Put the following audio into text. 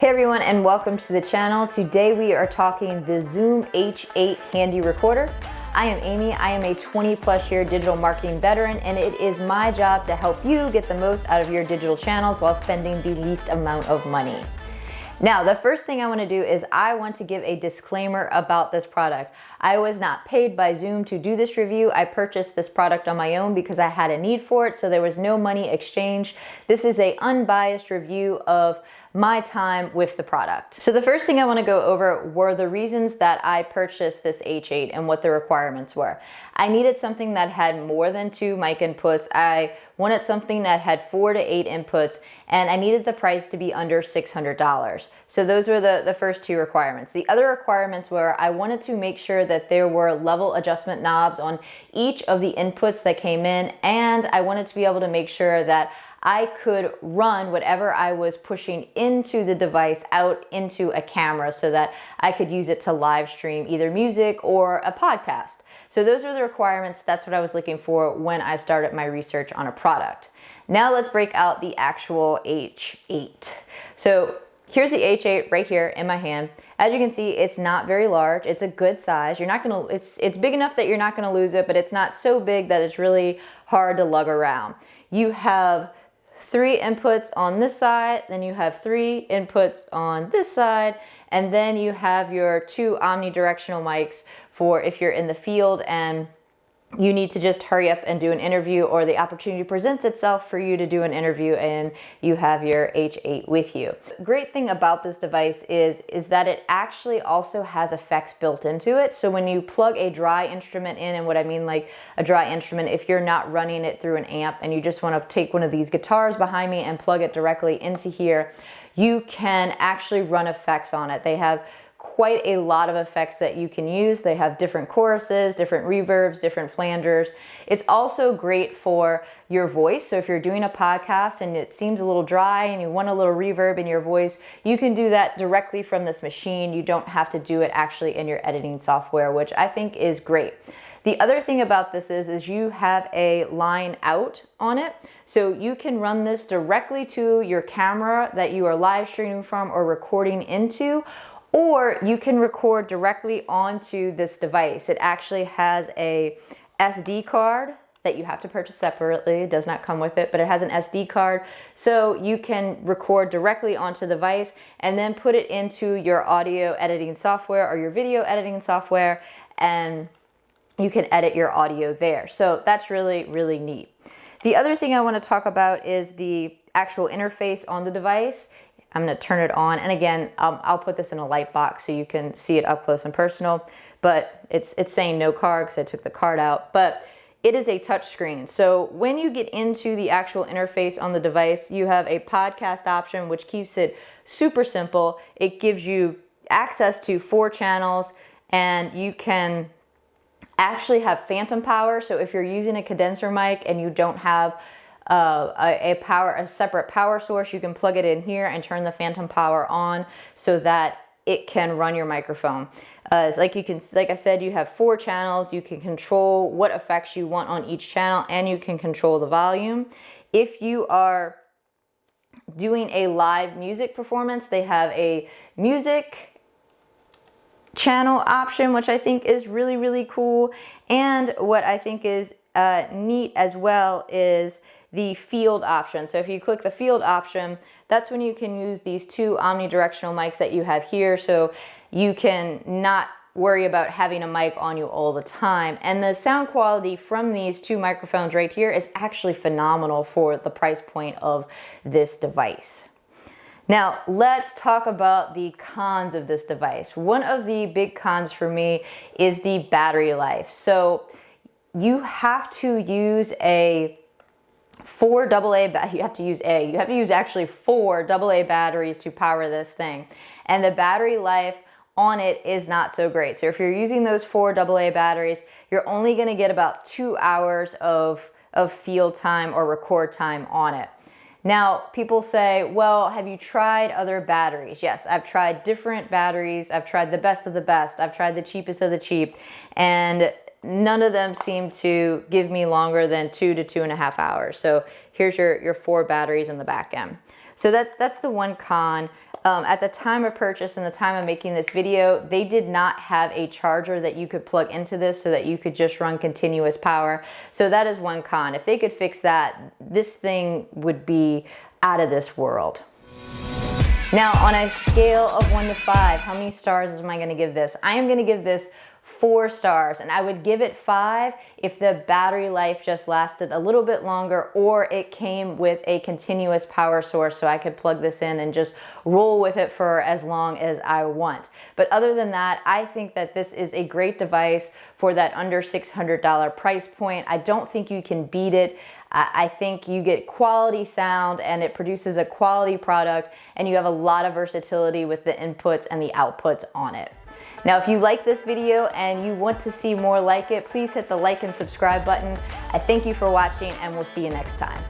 Hey everyone, and welcome to the channel. Today we are talking the Zoom H8 handy recorder. I am Amy. I am a 20+ year digital marketing veteran, and it is my job to help you get the most out of your digital channels while spending the least amount of money. Now, the first thing I want to do is I want to give a disclaimer about this product. I was not paid by Zoom to do this review. I purchased this product on my own because I had a need for it, so there was no money exchanged. This is an unbiased review of my time with the product. So the first thing I want to go over were the reasons that I purchased this H8 and what the requirements were. I needed something that had more than 2 mic inputs. I wanted something that had 4 to 8 inputs, and I needed the price to be under $600. So those were the first 2 requirements. The other requirements were I wanted to make sure that there were level adjustment knobs on each of the inputs that came in, and I wanted to be able to make sure that I could run whatever I was pushing into the device out into a camera so that I could use it to live stream either music or a podcast. So those were the requirements. That's what I was looking for when I started my research on a product. Now let's break out the actual H8. So here's the H8 right here in my hand. As you can see, it's not very large. It's a good size. It's big enough that you're not gonna lose it, but it's not so big that it's really hard to lug around. You have 3 inputs on this side, then you have 3 inputs on this side, and then you have your 2 omnidirectional mics for if you're in the field and you need to just hurry up and do an interview, or the opportunity presents itself for you to do an interview and you have your H8 with you. The great thing about this device is that it actually also has effects built into it. So when you plug a dry instrument in, and what I mean like a dry instrument, if you're not running it through an amp and you just want to take one of these guitars behind me and plug it directly into here, you can actually run effects on it. They have quite a lot of effects that you can use. They have different choruses, different reverbs, different flangers. It's also great for your voice. So if you're doing a podcast and it seems a little dry and you want a little reverb in your voice, you can do that directly from this machine. You don't have to do it actually in your editing software, which I think is great. The other thing about this is you have a line out on it. So you can run this directly to your camera that you are live streaming from or recording into, or you can record directly onto this device. It actually has a SD card that you have to purchase separately. It does not come with it, but it has an SD card. So you can record directly onto the device and then put it into your audio editing software or your video editing software, and you can edit your audio there. So that's really, really neat. The other thing I want to talk about is the actual interface on the device. I'm going to turn it on, and again, I'll put this in a light box so you can see it up close and personal, but it's saying no card because I took the card out, but it is a touch screen. So when you get into the actual interface on the device, you have a podcast option, which keeps it super simple. It gives you access to 4 channels, and you can actually have phantom power. So if you're using a condenser mic and you don't have a separate power source, you can plug it in here and turn the phantom power on so that it can run your microphone. Like I said, you have 4 channels. You can control what effects you want on each channel, and you can control the volume. If you are doing a live music performance, they have a music channel option, which I think is really, really cool. And what I think is neat as well is the field option. So if you click the field option, that's when you can use these 2 omnidirectional mics that you have here, so you can not worry about having a mic on you all the time. And the sound quality from these 2 microphones right here is actually phenomenal for the price point of this device. Now, let's talk about the cons of this device. One of the big cons for me is the battery life. So you have to use you have to use actually 4 AA batteries to power this thing. And the battery life on it is not so great. So if you're using those 4 AA batteries, you're only gonna get about 2 hours of field time or record time on it. Now, people say, well, have you tried other batteries? Yes, I've tried different batteries. I've tried the best of the best. I've tried the cheapest of the cheap. And none of them seem to give me longer than 2 to 2.5 hours. So here's your 4 batteries in the back end. So that's the one con. At the time of purchase and the time of making this video, they did not have a charger that you could plug into this so that you could just run continuous power. So that is one con. If they could fix that, this thing would be out of this world. Now, on a scale of 1 to 5, how many stars am I going to give this? I am going to give this 4 stars, and I would give it 5 if the battery life just lasted a little bit longer, or it came with a continuous power source so I could plug this in and just roll with it for as long as I want. But other than that, I think that this is a great device for that under $600 price point. I don't think you can beat it. I think you get quality sound and it produces a quality product, and you have a lot of versatility with the inputs and the outputs on it. Now, if you like this video and you want to see more like it, please hit the like and subscribe button. I thank you for watching, and we'll see you next time.